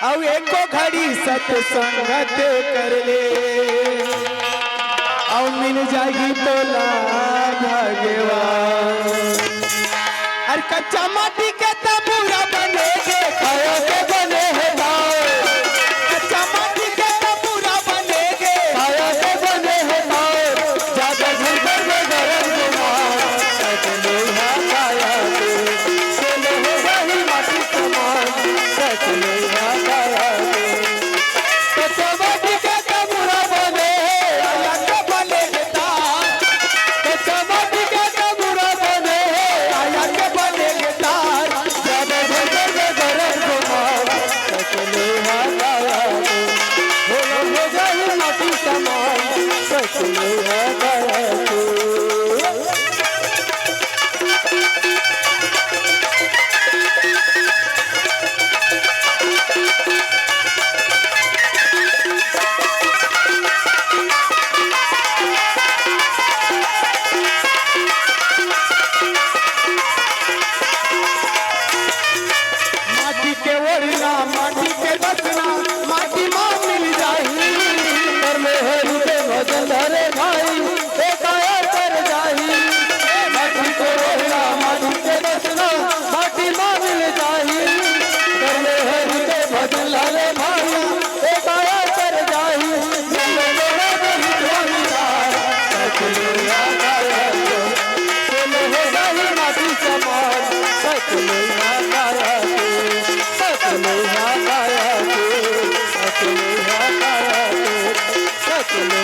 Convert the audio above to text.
अब एको घड़ी सत्संगत कर ले अब मिल जाएगी तो भगवान। अरे कच्चा माटी के तबूरा बनेगे खाया के बने हैं दाल। कच्चा माटी के तबूरा बनेगे खाया के बने हैं दाल। ज्यादा झुंझुर में गरम गुमान सचने खाया के सोले हो गई माटी समान सचने खाया के। कच्चा माटी के तबूरा बने खाया के बने हैं दाल। कच्चा माटी के तबूरा बने खाया के बने हैं दाल। ज्यादा झुंझुर में गरम गुमान सचने खाया के सोले हो गई माटी समान सचने खाया के। माटी के ओढ़ना माटी के बसना माटी माँ मिल जाही। कर में है रुपे भजन धरे भाई एकाया कर जाही। माटी के ओढ़ना माटी के बसना माटी माँ मिल जाही। कर में है रुपे भजन धरे भाई एकाया कर जाही। मिले मेरा दिल स्वामीदार सचने आया के सोले हो गई माटी समान सचने आया के सचने आया के सचने आया के सचने